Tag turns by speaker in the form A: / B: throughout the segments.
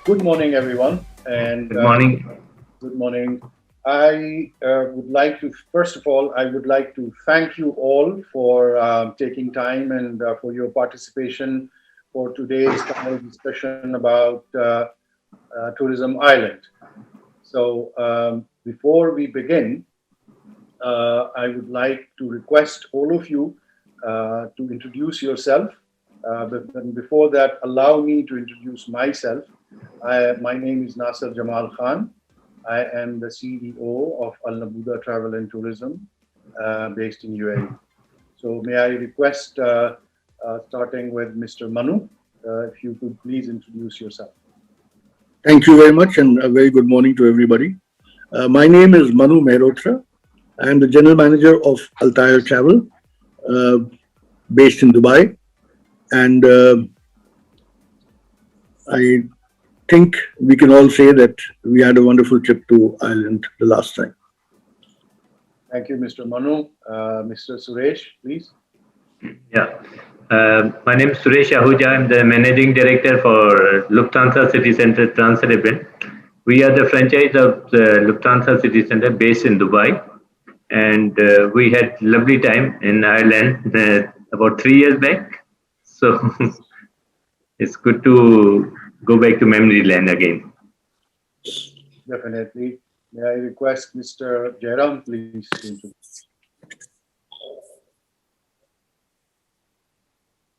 A: Good morning, everyone, and
B: Good morning.
A: good morning. I would like to, first of all, I would like to thank you all for taking time and for your participation for today's panel discussion about Tourism Island. So, before we begin, I would like to request all of you to introduce yourself. But before that, allow me to introduce myself. My name is Nasser Jamal Khan. I am the CEO of Al Nabuda Travel and Tourism based in UAE. So may I request, starting with Mr. Manu, if you could please introduce yourself.
C: Thank you very much, and a very good morning to everybody. My name is Manu Mehrotra. I am the General Manager of Altair Travel, uh, based in Dubai. And I think we can all say that we had a wonderful trip to Ireland the last time.
A: Thank you, Mr. Manu. Mr. Suresh, please.
B: Yeah. My name is Suresh Ahuja. I'm the Managing Director for Lufthansa City Center Trans-Arabian. We are the franchise of the Lufthansa City Center based in Dubai. And we had lovely time in Ireland about 3 years back. So it's good to go back to memory lane again.
A: Definitely. May I request Mr. Jairam, please?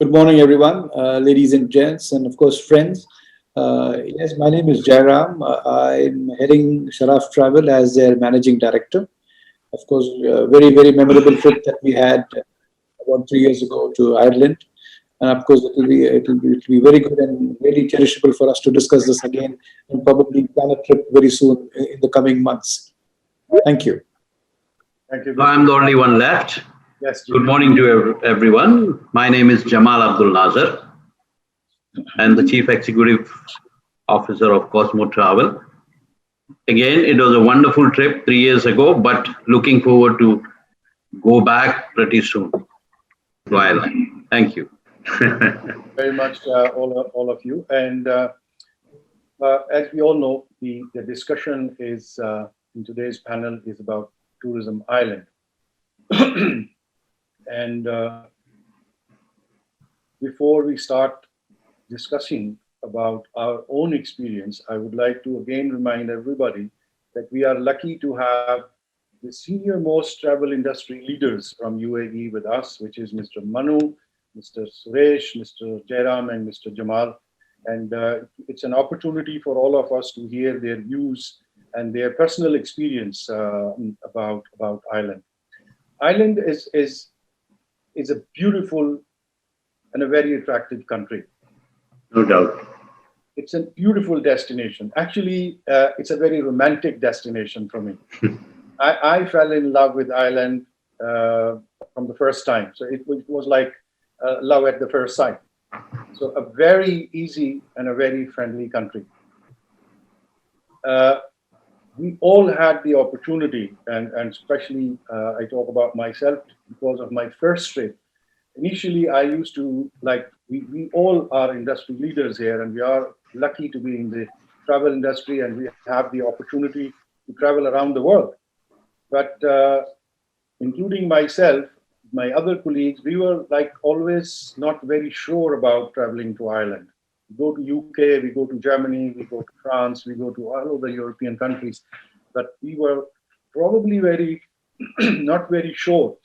D: Good morning, everyone, ladies and gents, and of course, friends. Yes, my name is Jairam. I'm heading Sharaf Travel as their managing director. Of course, very, very memorable trip that we had about 3 years ago to Ireland. And of course, it will be very good and really cherishable for us to discuss this again and probably plan a trip very soon in the coming months. Thank you.
A: Thank you.
E: I'm the only one left.
A: Yes.
E: Good morning to everyone. My name is Jamal Abdul Nazar. I'm the Chief Executive Officer of Cosmo Travel. Again, it was a wonderful trip 3 years ago, but looking forward to go back pretty soon to Ireland. Thank you.
A: Very much, all of you. And as we all know, the discussion is in today's panel is about Tourism Island. And before we start discussing about our own experience, I would like to again remind everybody that we are lucky to have the senior most travel industry leaders from UAE with us, which is Mr. Manu, Mr. Suresh, Mr. Jairam, and Mr. Jamal. And it's an opportunity for all of us to hear their views and their personal experience about Ireland. Ireland is a beautiful and a very attractive country.
B: No doubt.
A: It's a beautiful destination. Actually, it's a very romantic destination for me. I fell in love with Ireland from the first time. So it was like love at the first sight. So a very easy and a very friendly country. We all had the opportunity, and especially I talk about myself because of my first trip. Initially, I used to we all are industry leaders here, and we are lucky to be in the travel industry, and we have the opportunity to travel around the world. But including myself, my other colleagues, we were like always not very sure about traveling to Ireland. We go to UK, we go to Germany, we go to France, we go to all other European countries, but we were probably very not very sure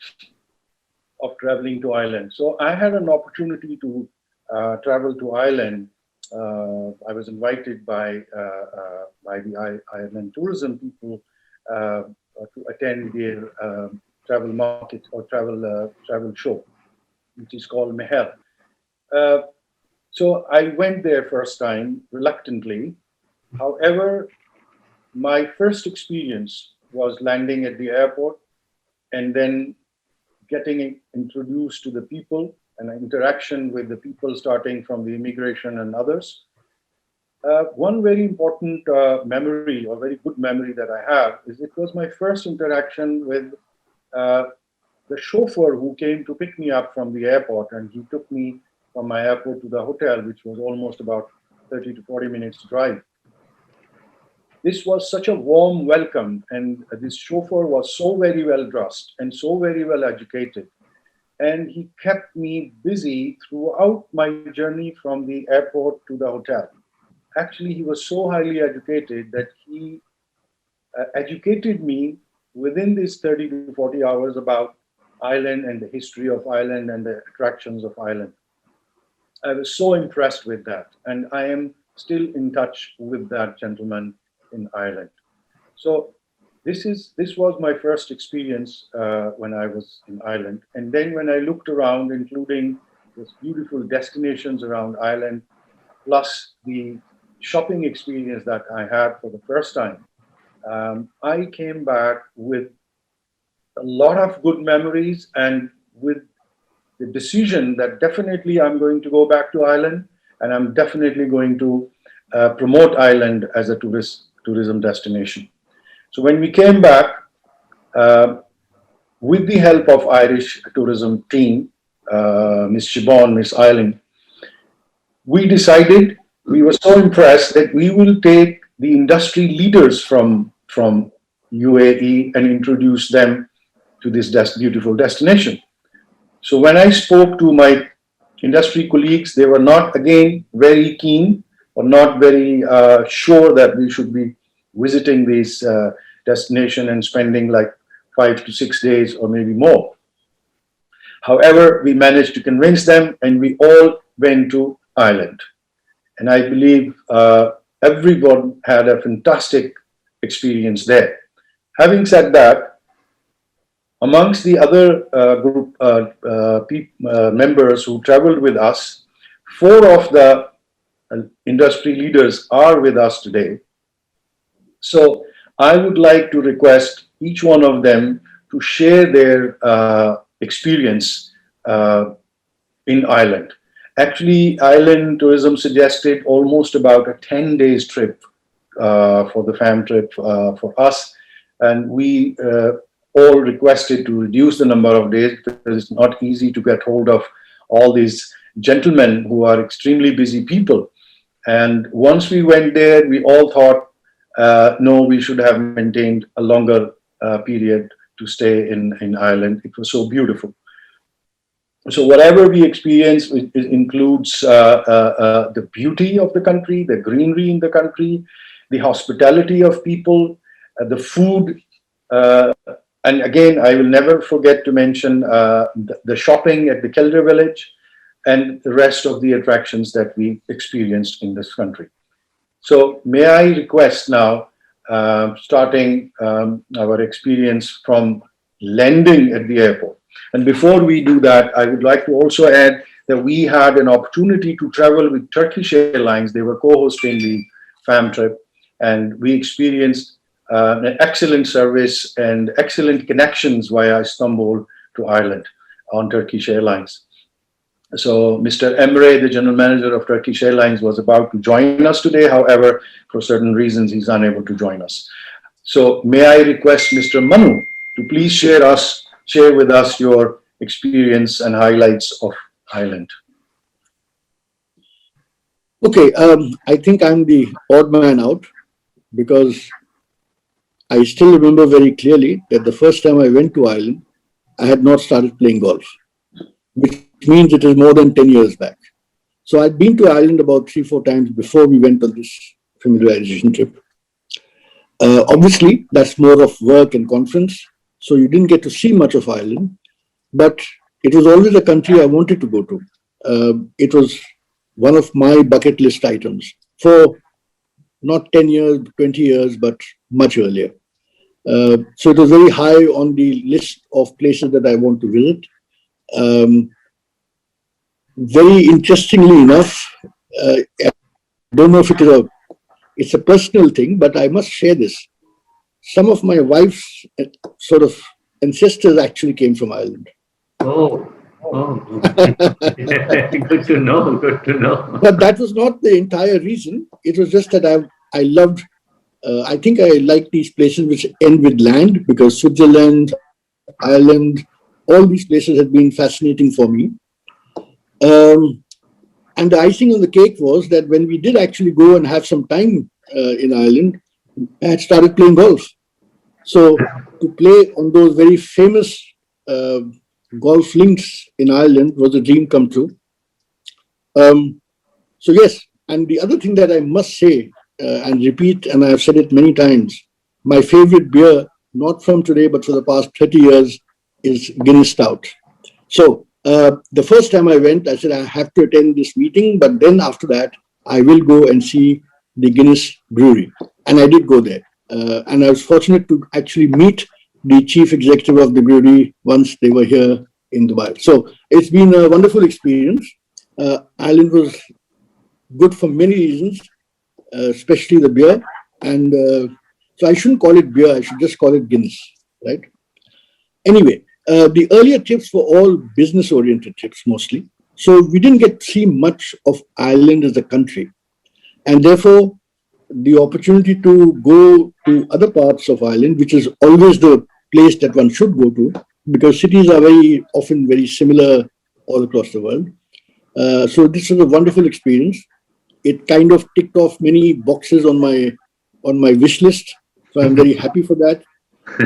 A: of traveling to Ireland. So I had an opportunity to travel to Ireland. I was invited by the Ireland tourism people to attend their travel market or travel show, which is called Mehel. So I went there first time reluctantly. However, my first experience was landing at the airport and then getting introduced to the people and interaction with the people starting from the immigration and others. One very important memory or very good memory that I have is it was my first interaction with the chauffeur who came to pick me up from the airport, and he took me from my airport to the hotel, which was almost about 30 to 40 minutes drive. this was such a warm welcome, and this chauffeur was so very well dressed and so very well educated. And he kept me busy throughout my journey from the airport to the hotel. Actually, he was so highly educated that he educated me within these 30 to 40 hours about Ireland and the history of Ireland and the attractions of Ireland. I was so impressed with that, and I am still in touch with that gentleman in Ireland. So this was my first experience when I was in Ireland, and then when I looked around, including these beautiful destinations around Ireland, plus the shopping experience that I had for the first time, I came back with a lot of good memories and with the decision that definitely I'm going to go back to Ireland, and I'm definitely going to promote Ireland as a tourism destination. So when we came back, with the help of Irish tourism team, Miss Siobhan, Miss Eileen, we decided, we were so impressed that we will take the industry leaders from UAE and introduce them to this beautiful destination. So when I spoke to my industry colleagues, they were not, again, very keen or not very sure that we should be visiting this destination and spending like 5 to 6 days or maybe more. However, we managed to convince them, and we all went to Ireland. And I believe everyone had a fantastic experience there. Having said that, amongst the other group members who traveled with us, 4 of the industry leaders are with us today. So I would like to request each one of them to share their experience in Ireland. Actually, Ireland Tourism suggested almost about a 10 days trip for the fam trip for us. And we all requested to reduce the number of days because it's not easy to get hold of all these gentlemen who are extremely busy people. And once we went there, we all thought, no, we should have maintained a longer period to stay in Ireland. It was so beautiful. So whatever we experience, it includes the beauty of the country, the greenery in the country, the hospitality of people, the food, and again, I will never forget to mention the shopping at the Kildare village and the rest of the attractions that we experienced in this country. So may I request now, starting our experience from landing at the airport. And before we do that, I would like to also add that we had an opportunity to travel with Turkish Airlines. They were co-hosting the fam trip, and we experienced an excellent service and excellent connections via Istanbul to Ireland on Turkish Airlines. So Mr. Emre, the general manager of Turkish Airlines, was about to join us today. However, for certain reasons, he's unable to join us. So may I request Mr. Manu to please share with us your experience and highlights of Ireland.
C: Okay, I think I'm the odd man out because I still remember very clearly that the first time I went to Ireland, I had not started playing golf, which means it is more than 10 years back. So I'd been to Ireland about 3-4 times before we went on this familiarization trip. Obviously, that's more of work and conference, so you didn't get to see much of Ireland, but it was always a country I wanted to go to. It was one of my bucket list items for not 10 years, 20 years, but much earlier. So it was very high on the list of places that I want to visit. Very interestingly enough, I don't know if it's a personal thing, but I must share this. Some of my wife's sort of ancestors actually came from Ireland.
B: Oh. Good to know, good to know.
C: But that was not the entire reason. It was just that I loved, I think I like these places which end with land, because Switzerland, Ireland, all these places have been fascinating for me. And the icing on the cake was that when we did actually go and have some time in Ireland, I had started playing golf. So to play on those very famous uh, golf links in Ireland was a dream come true. Um, so yes, and the other thing that I must say and repeat, and I've said it many times, my favorite beer, not from today but for the past 30 years, is Guinness Stout. So the first time I went, I said I have to attend this meeting, but then after that, I will go and see the Guinness Brewery, and I did go there, and I was fortunate to actually meet the chief executive of the brewery once they were here in Dubai. So it's been a wonderful experience. Ireland was good for many reasons, especially the beer, and so I shouldn't call it beer. I should just call it Guinness, right? Anyway, the earlier trips were all business-oriented trips mostly. So we didn't get to see much of Ireland as a country. And therefore, the opportunity to go to other parts of Ireland, which is always the place that one should go to, because cities are very often very similar all across the world. So this was a wonderful experience. It kind of ticked off many boxes on my wish list. So I'm very happy for that.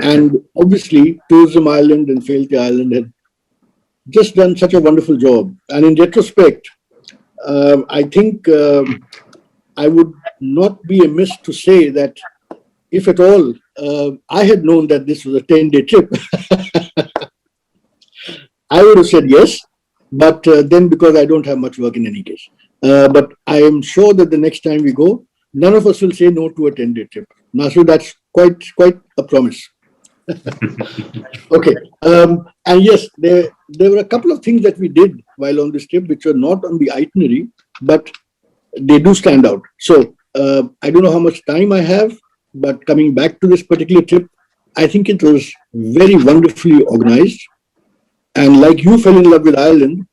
C: And obviously, Tourism Ireland and Failty Ireland had just done such a wonderful job. And in retrospect, I think I would not be amiss to say that if at all I had known that this was a 10-day trip, I would have said yes. But then because I don't have much work in any case. But I am sure that the next time we go, none of us will say no to a 10-day trip. Now, so that's quite a promise. Okay. And yes, there were a couple of things that we did while on this trip which were not on the itinerary, but they do stand out. So I don't know how much time I have, but coming back to this particular trip, I think it was very wonderfully organized. And like you fell in love with Ireland,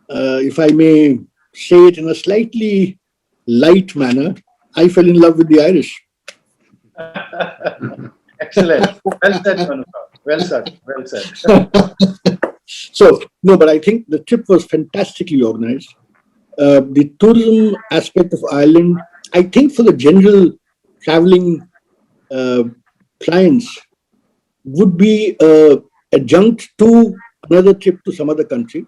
C: if I may say it in a slightly light manner, I fell in love with the Irish.
A: Excellent. Well said, Manuka. Well said. Well said.
C: So, no, but I think the trip was fantastically organized. The tourism aspect of Ireland, I think for the general traveling clients, would be adjunct to another trip to some other country.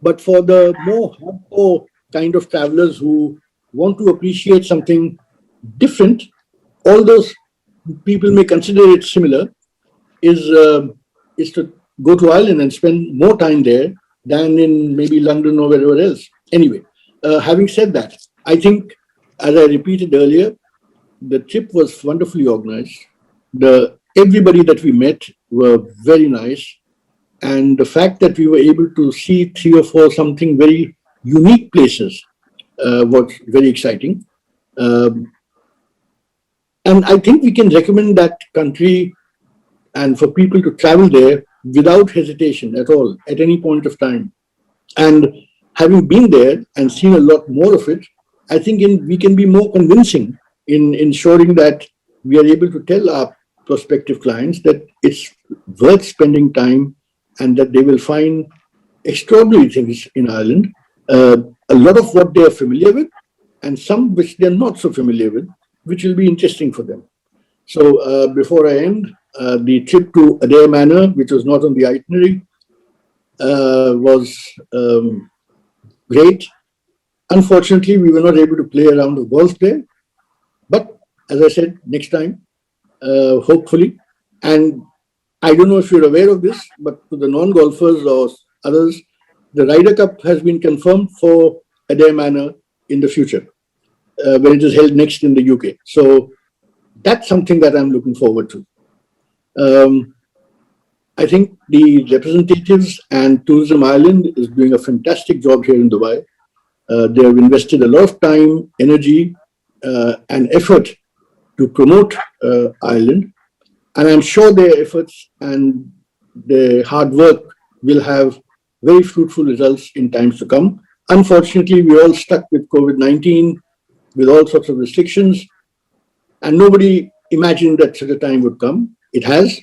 C: But for the more hardcore kind of travelers who want to appreciate something different, all those people may consider it similar, is to go to Ireland and spend more time there than in maybe London or wherever else. Anyway, having said that, I think, as I repeated earlier, the trip was wonderfully organized. Everybody that we met were very nice. And the fact that we were able to see 3 or 4 something very unique places was very exciting. And I think we can recommend that country and for people to travel there without hesitation at all, at any point of time. And having been there and seen a lot more of it, I think we can be more convincing in ensuring that we are able to tell our prospective clients that it's worth spending time and that they will find extraordinary things in Ireland. A lot of what they are familiar with and some which they're not so familiar with, which will be interesting for them. So before I end, the trip to Adair Manor, which was not on the itinerary, was great. Unfortunately, we were not able to play around the golf there. But as I said, next time, hopefully. And I don't know if you're aware of this, but to the non-golfers or others, the Ryder Cup has been confirmed for Adair Manor in the future, when it is held next in the UK. So that's something that I'm looking forward to. I think the representatives and Tourism Ireland is doing a fantastic job here in Dubai. They have invested a lot of time, energy, and effort to promote Ireland. And I'm sure their efforts and their hard work will have very fruitful results in times to come. Unfortunately, we're all stuck with COVID-19, with all sorts of restrictions, and nobody imagined that such a time would come. It has,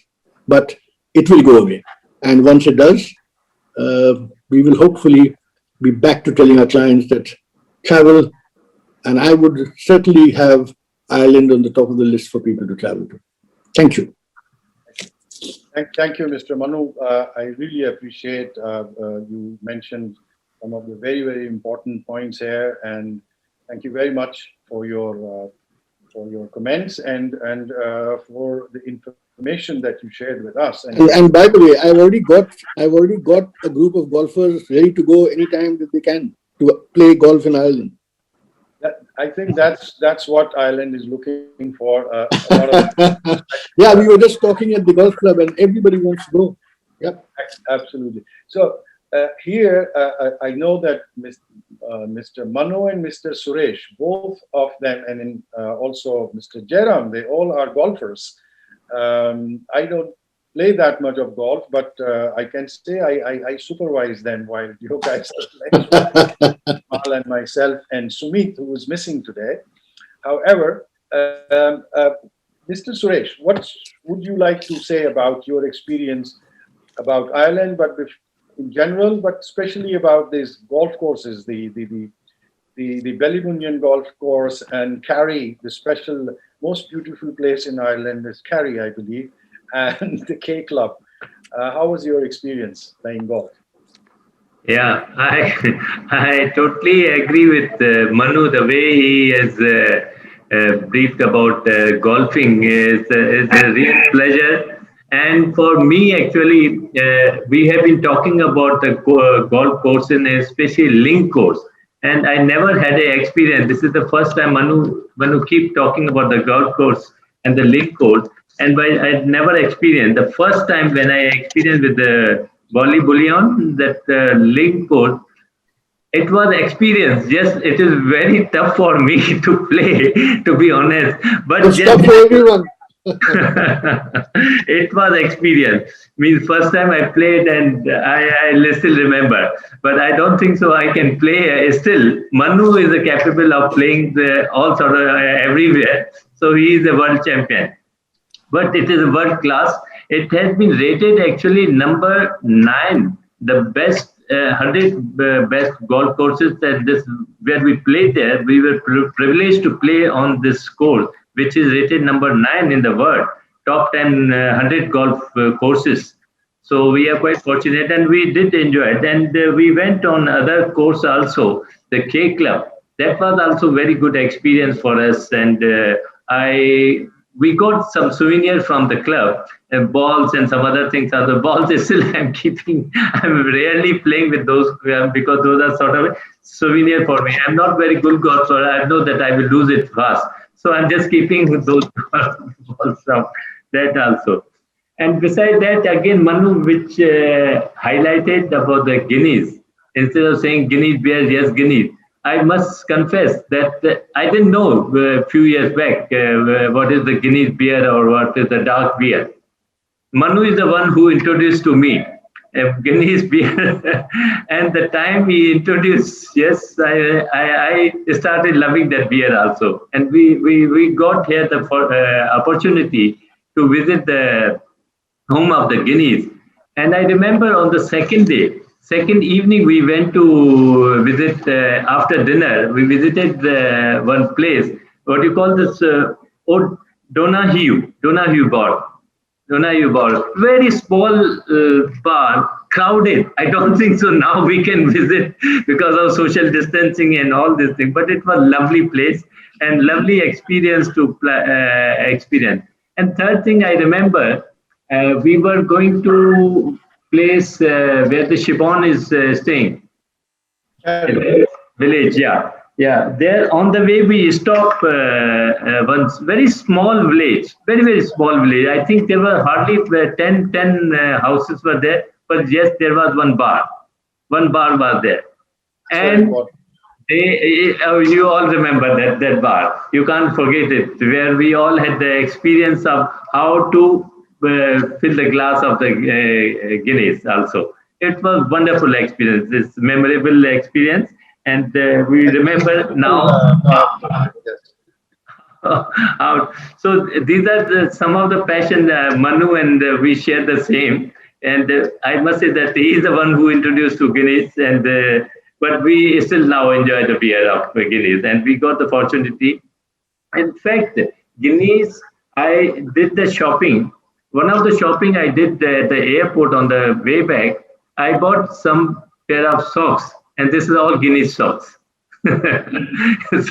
C: but it will go away. And once it does, we will hopefully be back to telling our clients that travel, and I would certainly have Ireland on the top of the list for people to travel to. Thank you.
A: Thank you, Mr. Manu. I really appreciate you mentioned some of the very, very important points here, and thank you very much for your comments and for the information that you shared with us.
C: And by the way, I've already got a group of golfers ready to go anytime that they can to play golf in Ireland.
A: I think that's what Ireland is looking for. A lot of
C: Yeah, we were just talking at the golf club, and everybody wants to go. Yep,
A: absolutely. So here, I know that Mr. Manu and Mr. Suresh, both of them, and also Mr. Jairam, they all are golfers. I don't play that much of golf, but I can say I supervise them while you guys are playing. Mal and myself and Sumit, who is missing today. However, Mr. Suresh, what would you like to say about your experience about Ireland, but in general, but especially about these golf courses, the Ballybunion golf course and Kerry, the special, most beautiful place in Ireland is Kerry, I believe, and the K Club. How was your experience playing golf?
B: Yeah, I totally agree with Manu. The way he has briefed about golfing is a real pleasure. And for me, actually, we have been talking about the golf course, and especially link course. And I never had an experience. This is the first time Manu keep talking about the golf course and the link course. And I never experienced. The first time when I experienced with the volley bullion, that link course, it was experience. Yes, it is very tough for me to play, to be honest. But
C: it's tough for everyone.
B: It was experience. Means first time I played, and I still remember. But I don't think so. I can play still. Manu is capable of playing all sort of everywhere. So he is a world champion. But it is a world class. It has been rated actually number 9, the best 100 best golf courses that where we played there. We were privileged to play on this course, which is rated number 9 in the world, top 10 100 golf courses. So we are quite fortunate, and we did enjoy it. And we went on other course also, the K Club. That was also very good experience for us, and we got some souvenir from the club, balls and some other things. The balls still I'm keeping. I'm rarely playing with those because those are sort of souvenir for me. I'm not very good golfer. I know that I will lose it fast. So I'm just keeping those balls from that also. And beside that, again, Manu, which highlighted about the guineas. Instead of saying Guinness beer, yes, Guinness. I must confess that I didn't know a few years back what is the Guinness beer or what is the dark beer. Manu is the one who introduced to me Guinness beer, and the time he introduced, yes, I started loving that beer also. And we got here the opportunity to visit the home of the Guineas. And I remember on the second evening, we went to visit after dinner. We visited one place. What do you call this? Donahue Bar. Very small bar, crowded. I don't think so now we can visit because of social distancing and all this thing. But it was a lovely place and lovely experience to experience. And third thing I remember, we were going to place where the Shibon is staying. Village, yeah. There on the way we stopped one very small village, very small village. I think there were hardly 10 houses were there, but yes, there was one bar. One bar was there, and you all remember that bar. You can't forget it. Where we all had the experience of how to fill the glass of the Guinness also. It was wonderful experience. It's memorable experience, and we remember now. So these are some of the passion Manu and we share the same. And I must say that he is the one who introduced to Guinness, and but we still now enjoy the beer of Guinness, and we got the opportunity In fact, Guineas, I did the shopping. One of the shopping I did at the airport on the way back, I bought some pair of socks, and this is all Guineas socks. So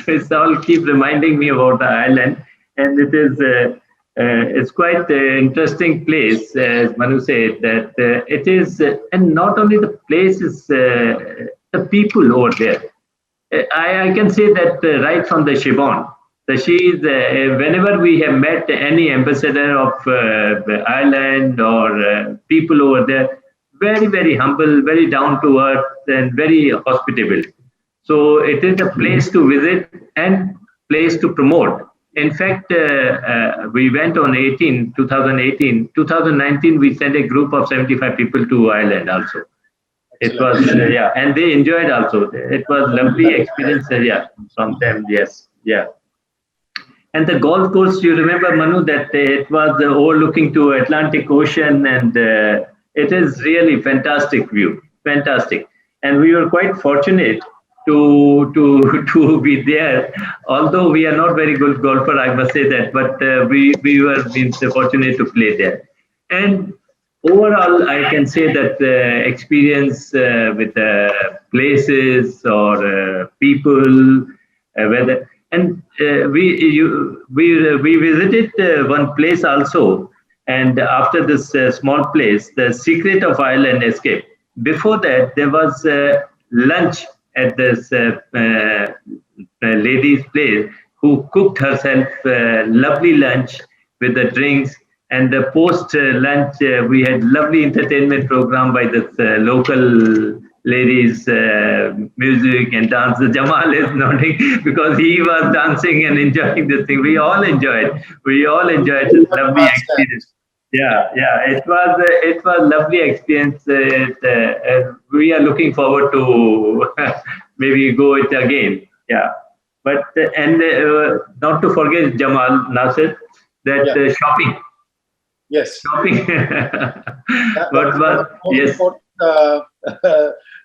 B: it's all keep reminding me about the island, and it is it's quite an interesting place, as Manu said. That it is, and not only the place is the people over there. I can say that right from the Shibon. She is, whenever we have met any ambassador of the island or people over there, very, very humble, very down to earth, and very hospitable. So it is a place to visit and place to promote. In fact, we went on 2018, 2019, we sent a group of 75 people to Ireland also. It was, yeah, and they enjoyed also. It was lovely experience, yeah, from them, yes, yeah. And the golf course, you remember, Manu, that it was overlooking to Atlantic Ocean, and it is really fantastic view, fantastic. And we were quite fortunate to to be there. Although we are not very good golfer, I must say that, but we were been fortunate to play there. And overall, I can say that experience with places or people, whether and we visited one place also, and after this small place, the secret of Ireland escape. Before that, there was lunch at this lady's place who cooked herself lovely lunch with the drinks. And the post lunch, we had lovely entertainment program by the local ladies, music and dance. Jamal is nodding because he was dancing and enjoying this thing. We all enjoyed. We all enjoyed this lovely experience. Yeah, yeah, it was lovely experience. We are looking forward to maybe go it again. Yeah, but and not to forget Jamal Nasir, that shopping.
A: Yes.
B: Shopping.
A: But
B: yes.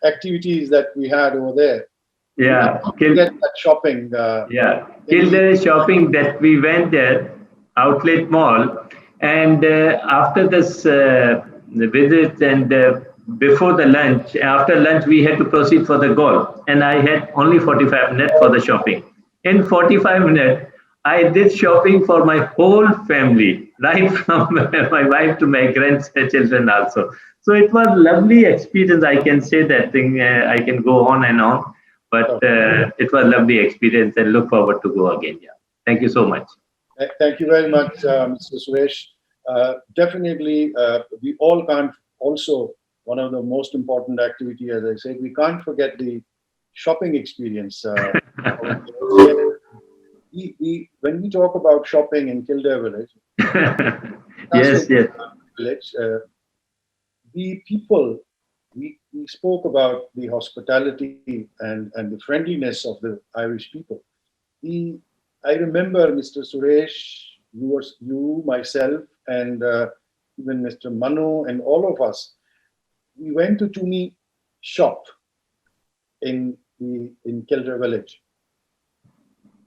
A: Activities that we had over there.
B: Yeah.
A: Get that shopping.
B: Yeah. Kildare shopping that we went there, Outlet Mall, and after this visit and before the lunch, after lunch we had to proceed for the golf, and I had only 45 minutes for the shopping. In 45 minutes, I did shopping for my whole family, right from my wife to my grandchildren also. So it was lovely experience. I can say that thing. I can go on and on, but it was lovely experience, and look forward to go again. Yeah. Thank you so much.
A: Thank you very much, Mr. Suresh. Definitely, we all can't. Also, one of the most important activity, as I said, we can't forget the shopping experience. When we talk about shopping in Kildare village,
B: yes,
A: village, the people, we spoke about the hospitality and the friendliness of the Irish people. I remember, Mr. Suresh, you, myself, and even Mr. Manu and all of us, we went to Tumi shop in Kildare village.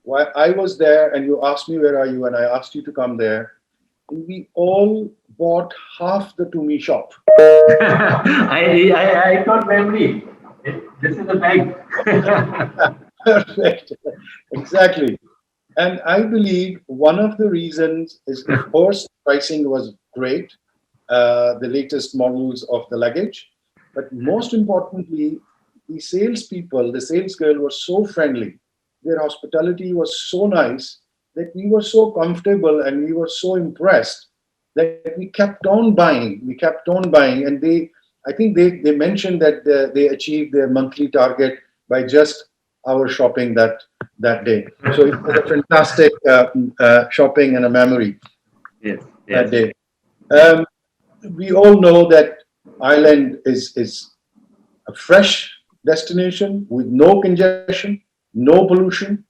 A: While I was there and you asked me where are you, and I asked you to come there, and we all bought half the Tumi shop.
B: I got memory. This is the bag.
A: Perfect. Exactly. And I believe one of the reasons is, of course, pricing was great, the latest models of the luggage, but most importantly, the salespeople, the sales girl was so friendly. Their hospitality was so nice that we were so comfortable and we were so impressed that we kept on buying. We kept on buying, and I think they mentioned that they achieved their monthly target by just our shopping that day. So it was a fantastic shopping and a memory that day. We all know that Ireland is a fresh destination with no congestion, no pollution,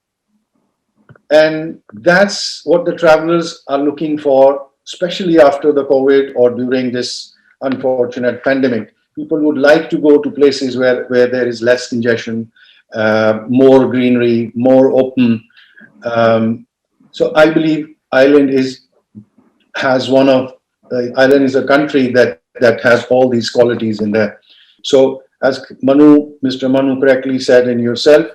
A: and that's what the travelers are looking for, especially after the COVID or during this unfortunate pandemic. People would like to go to places where there is less congestion, more greenery, more open. So I believe Ireland has one of Ireland is a country that has all these qualities in there. So as Mr. Manu correctly said, and yourself,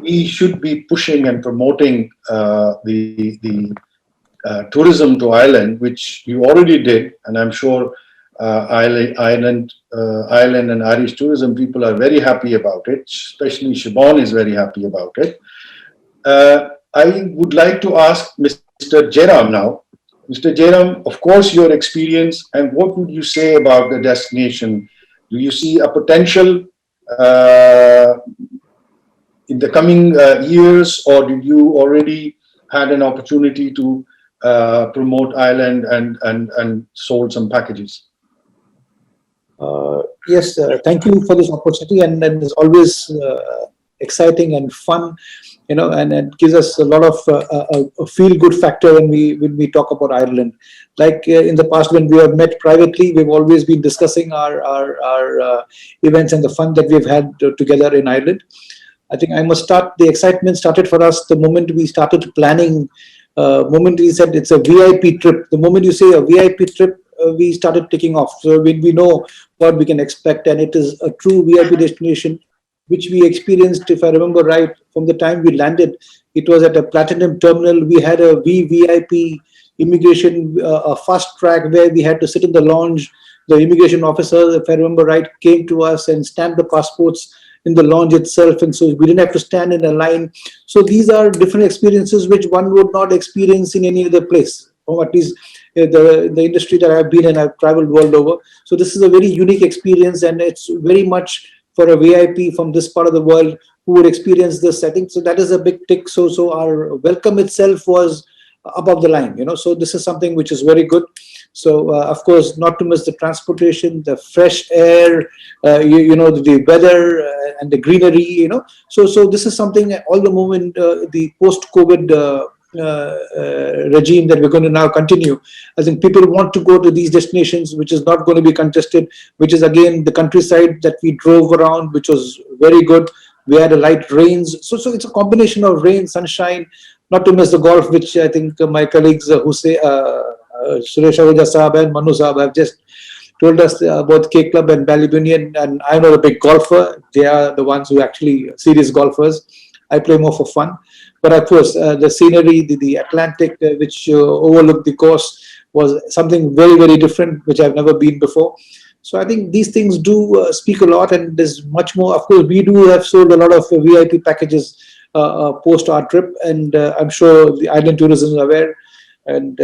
A: we should be pushing and promoting the tourism to Ireland, which you already did, and I'm sure Ireland and Irish tourism people are very happy about it. Especially Siobhan is very happy about it. I would like to ask Mr. Jairam now. Mr. Jairam, of course, your experience, and what would you say about the destination? Do you see a potential uh, in the coming years, or did you already had an opportunity to promote Ireland and sold some packages?
D: Yes, thank you for this opportunity, and it's always exciting and fun, and it gives us a lot of a feel-good factor when we talk about Ireland. Like in the past, when we have met privately, we've always been discussing our events and the fun that we've had together in Ireland. I think I must start. The excitement started for us the moment we started planning. Moment we said it's a VIP trip. The moment you say a VIP trip, we started taking off. So when we know what we can expect, and it is a true VIP destination, which we experienced, if I remember right, from the time we landed. It was at a platinum terminal. We had a VVIP immigration, a fast track where we had to sit in the lounge. The immigration officer, if I remember right, came to us and stamped the passports in the lounge itself, and so we didn't have to stand in a line. So these are different experiences which one would not experience in any other place, or at least the industry that I've been in. I've traveled world over, so this is a very unique experience, and it's very much for a VIP from this part of the world who would experience this setting. So that is a big tick. So our welcome itself was above the line, so this is something which is very good. So of course, not to miss the transportation, the fresh air, the weather, and the greenery, so this is something, all the moment, the post-COVID regime that we're going to now continue. I think people want to go to these destinations, which is not going to be congested, which is again the countryside that we drove around, which was very good. We had a light rains, so it's a combination of rain, sunshine. Not to miss the golf, which I think my colleagues Suresh Ahuja Saab and Manu Saab have just told us about K Club and Ballybunion, and I'm not a big golfer. They are the ones who actually serious golfers. I play more for fun. But of course, the scenery, the Atlantic, which overlooked the coast, was something very, very different, which I've never been before. So I think these things do speak a lot, and there's much more. Of course, we do have sold a lot of VIP packages post our trip, and I'm sure the island tourism is aware. And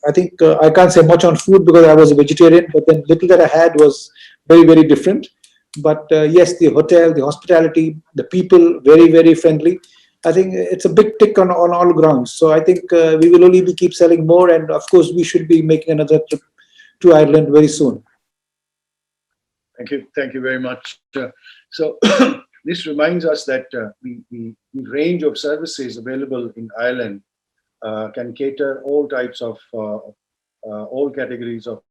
D: I think I can't say much on food because I was a vegetarian, but then little that I had was very, very different. But yes, the hotel, the hospitality, the people, very, very friendly. I think it's a big tick on all grounds. So I think we will only keep selling more, and of course we should be making another trip to Ireland very soon.
A: Thank you very much. So this reminds us that the range of services available in Ireland can cater all types of all categories of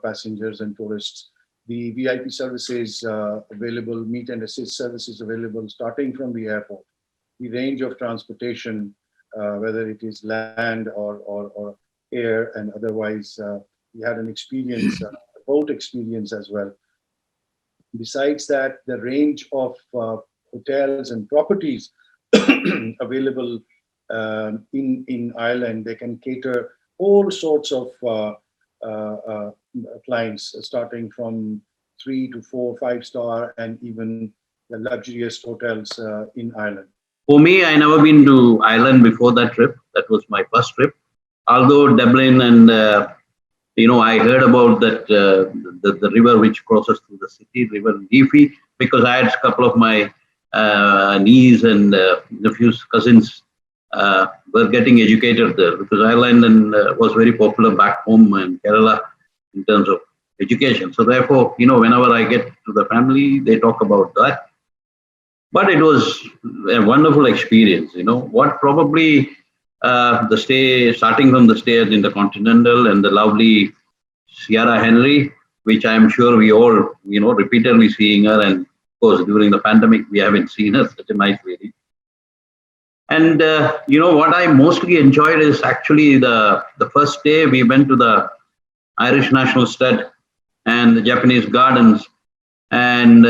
A: passengers and tourists. The VIP services available, meet and assist services available, starting from the airport. The range of transportation, whether it is land or air, and otherwise, we had an experience, a boat experience as well. Besides that, the range of hotels and properties available in Ireland, they can cater all sorts of clients, starting from 3 to 4, 5-star, and even the luxurious hotels in Ireland.
E: For me, I never been to Ireland before that trip. That was my first trip. Although Dublin and I heard about that the river which crosses through the city, River Liffey, because I had a couple of my niece and nephews, cousins were getting educated there, because Ireland was very popular back home in Kerala in terms of education. So therefore, whenever I get to the family, they talk about that. But it was a wonderful experience. What probably the stay, starting from the stay at Intercontinental and the lovely Sierra Henry, which I am sure we all, repeatedly seeing her. And of course, during the pandemic, we haven't seen her, such a nice lady. And what I mostly enjoyed is actually the first day we went to the Irish National Stud and the Japanese Gardens, and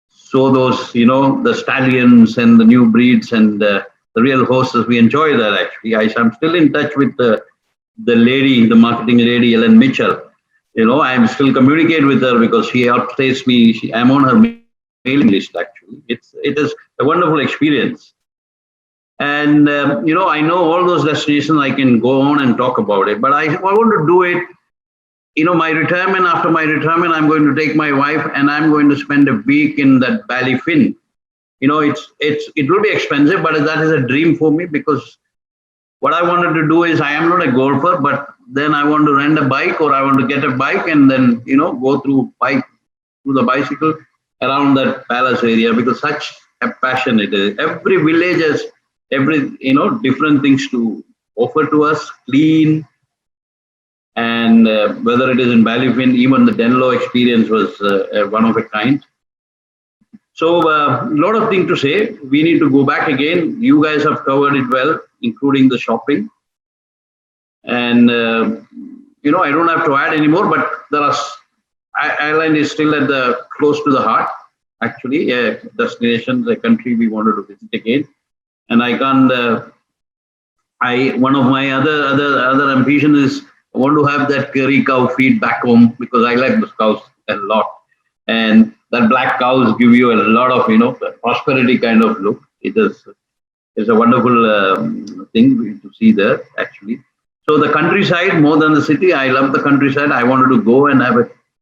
E: saw those, the stallions and the new breeds and the real horses. We enjoy that actually. I'm still in touch with the lady, the marketing lady, Ellen Mitchell. I'm still communicate with her because she updates me. I'm on her mailing list actually. It is a wonderful experience. And I know all those destinations. I can go on and talk about it, but I want to do it. My retirement, after my retirement, I'm going to take my wife and I'm going to spend a week in that Ballyfin. It will be expensive, but that is a dream for me, because what I wanted to do is, I am not a golfer, but then I want to rent a bike, or I want to get a bike and then, go through the bicycle around that palace area, because such a passion it is. Every village has different things to offer to us, clean. And whether it is in Ballyfin, even the Denlo experience was one of a kind. So a lot of things to say. We need to go back again. You guys have covered it well, including the shopping. And I don't have to add anymore. But Ireland is still close to the heart. Actually, a destination, the country we wanted to visit again. And I can't. One of my other ambition is, I want to have that curry cow feed back home, because I like those cows a lot. And that black cows give you a lot of, prosperity kind of look. It's a wonderful thing to see there, actually. So the countryside, more than the city, I love the countryside. I wanted to go and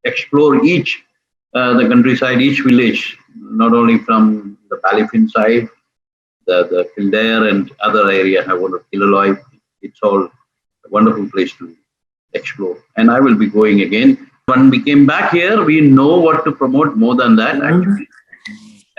E: explore the countryside, each village, not only from the Ballyfin side, the Kildare and other area. I want to Killaloy. It's all a wonderful place to explore. And I will be going again. When we came back here, we know what to promote more than that, actually.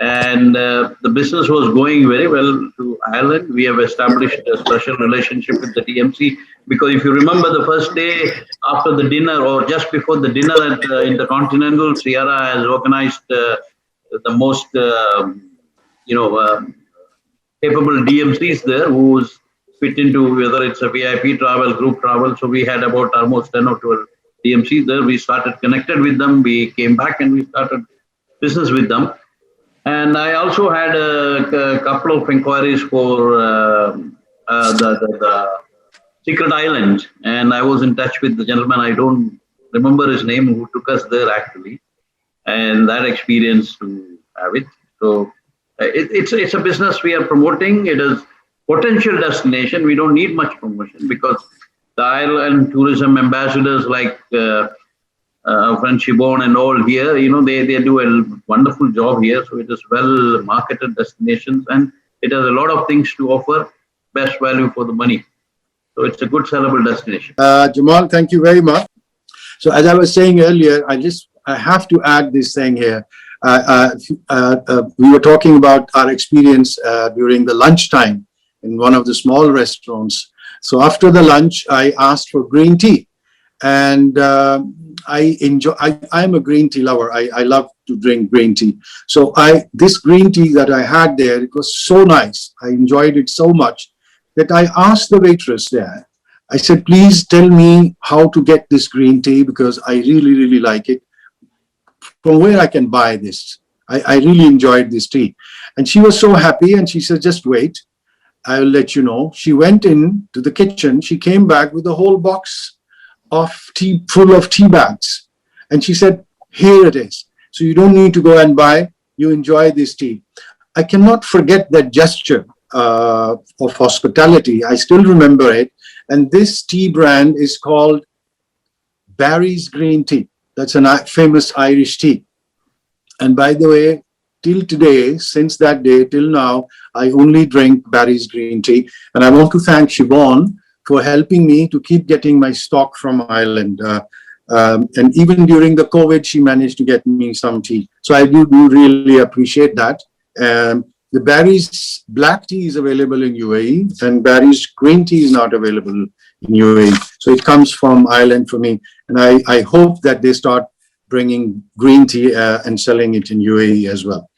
E: And the business was going very well to Ireland. We have established a special relationship with the TMC, because if you remember, the first day after the dinner, or just before the dinner at Intercontinental, Sierra has organized the most capable DMCs there, who's fit into whether it's a VIP travel, group travel. So we had about almost 10 or 12 DMCs there. We started connected with them. We came back and we started business with them. And I also had a couple of inquiries for the Secret Island. And I was in touch with the gentleman, I don't remember his name, who took us there actually. And that experience to have it. So it's a business we are promoting. It is potential destination. We don't need much promotion, because the Ireland tourism ambassadors like friend Shibon and all here, they do a wonderful job here. So it is well marketed destinations, and it has a lot of things to offer, best value for the money. So it's a good sellable destination.
C: Jamal, thank you very much. So as I was saying earlier, I have to add this thing here. We were talking about our experience during the lunchtime in one of the small restaurants. So after the lunch, I asked for green tea, and I'm a green tea lover. I love to drink green tea. So this green tea that I had there, it was so nice. I enjoyed it so much that I asked the waitress there. I said, please tell me how to get this green tea, because I really, really like it. From where I can buy this. I really enjoyed this tea. And she was so happy, and she said, just wait, I will let you know. She went in to the kitchen. She came back with a whole box of tea, full of tea bags. And she said, here it is. So you don't need to go and buy, you enjoy this tea. I cannot forget that gesture of hospitality. I still remember it. And this tea brand is called Barry's Green Tea. That's a famous Irish tea. And by the way, till today, since that day till now, I only drink Barry's Green Tea. And I want to thank Siobhan for helping me to keep getting my stock from Ireland. And even during the COVID, she managed to get me some tea. So I do really appreciate that. The Barry's black tea is available in UAE, and Barry's green tea is not available in UAE. So it comes from Ireland for me. And I hope that they start bringing green tea and selling it in UAE as well.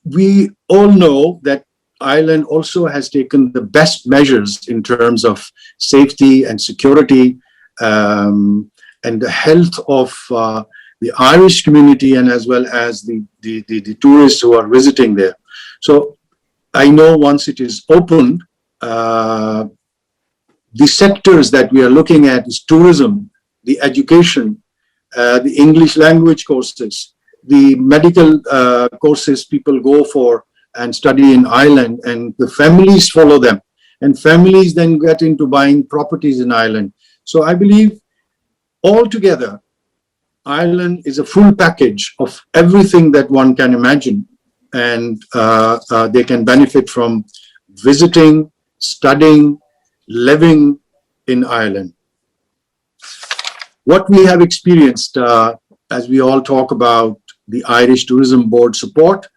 C: we all know that Ireland also has taken the best measures in terms of safety and security, and the health of the Irish community, and as well as the tourists who are visiting there. So I know once it is opened, the sectors that we are looking at is tourism, the education, the English language courses, the medical courses people go for and study in Ireland, and the families follow them, and families then get into buying properties in Ireland. So I believe altogether, Ireland is a full package of everything that one can imagine, and they can benefit from visiting, studying, living in Ireland. What we have experienced, as we all talk about the Irish Tourism Board support,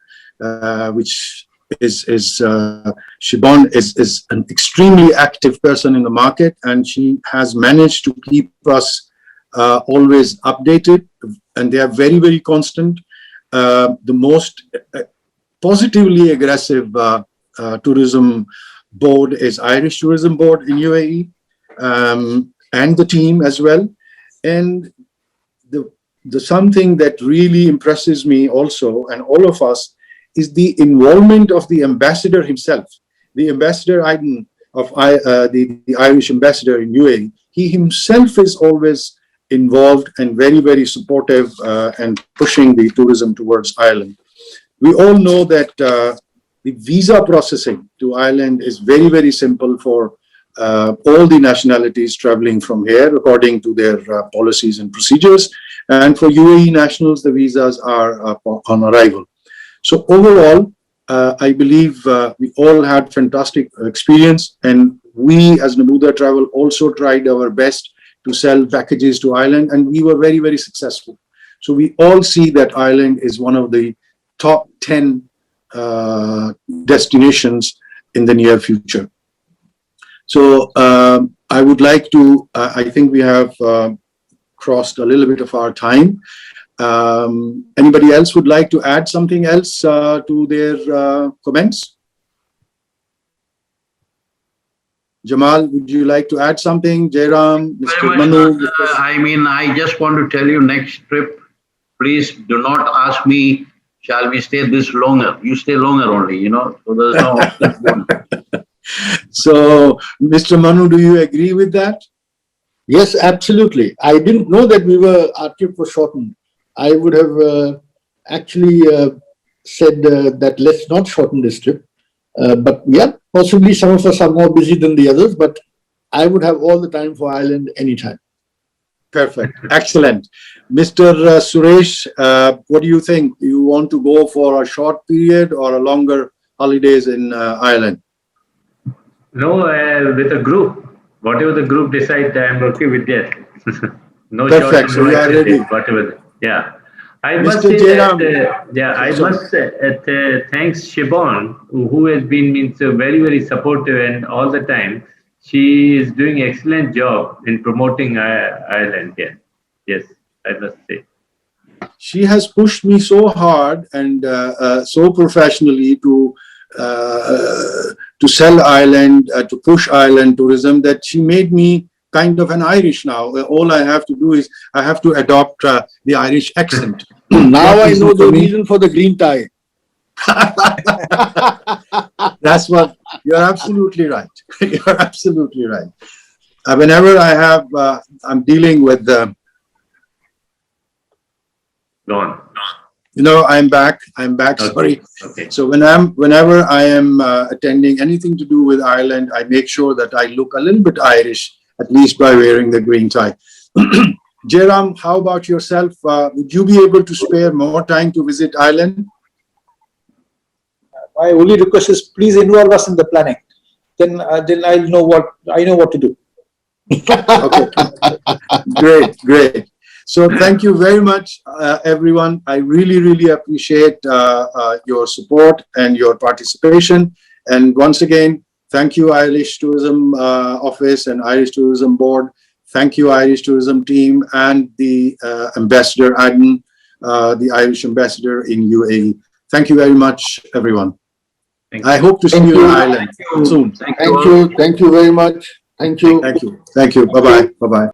C: which is Siobhan is an extremely active person in the market, and she has managed to keep us always updated, and they are very, very constant. The most positively aggressive tourism board is Irish Tourism Board in UAE, and the team as well. And the something that really impresses me also, and all of us, is the involvement of the ambassador himself. The ambassador Aiden of the Irish ambassador in UAE, he himself is always involved and very, very supportive and pushing the tourism towards Ireland. We all know that the visa processing to Ireland is very, very simple for all the nationalities traveling from here according to their policies and procedures. And for UAE nationals, the visas are on arrival. So overall, I believe we all had fantastic experience, and we as Nabuda Travel also tried our best to sell packages to Ireland, and we were very, very successful. So we all see that Ireland is one of the top 10 destinations in the near future. So I would like to, I think we have crossed a little bit of our time. Anybody else would like to add something else to their comments? Jamal, would you like to add something? Jairam, Mr. Manu?
E: I mean, I just want to tell you, next trip, please do not ask me, shall we stay this longer? You stay longer only, you know, so there's no.
C: So, Mr. Manu, do you agree with that?
F: Yes, absolutely. I didn't know that our trip was shortened. I would have actually said that let's not shorten this trip. But yeah, possibly some of us are more busy than the others, but I would have all the time for Ireland anytime.
C: Perfect. Excellent. Mr. Suresh, what do you think? Do you want to go for a short period or a longer holidays in Ireland?
B: No, with a group. Whatever the group decides, I'm okay with that. No
C: Perfect. So we are ready.
B: Whatever. Yeah. I must
C: Mr.
B: say
C: Jairam,
B: that, I must thanks Siobhan, who has been very, very supportive, and all the time she is doing excellent job in promoting Ireland here. Yes, I must say.
C: She has pushed me so hard and so professionally to sell Ireland, to push Ireland tourism, that she made me kind of an Irish now. All I have to do is I have to adopt the Irish accent.
F: Now I know the reason for the green tie.
C: That's what, you're absolutely right. You're absolutely right. Whenever I have, I'm dealing with
B: Go on.
C: You know, I'm back, okay. Sorry.
B: Okay.
C: So whenever I am attending anything to do with Ireland, I make sure that I look a little bit Irish, at least by wearing the green tie. Jairam, how about yourself? Would you be able to spare more time to visit Ireland?
D: My only request is please involve us in the planning. Then I know what to do.
C: Okay. Great. So thank you very much, everyone. I really, really appreciate your support and your participation. And once again, thank you, Irish Tourism Office and Irish Tourism Board. Thank you, Irish Tourism team, and the Ambassador Aden, the Irish Ambassador in UAE.
G: Thank you very much, everyone.
B: Thank
G: I
B: you.
G: hope to see
F: Thank
G: you in
F: you.
G: Ireland soon.
B: Thank
F: Thank
B: all.
F: you. Thank you very much. Thank you.
G: Thank you. Thank you. Bye-bye. Bye-bye.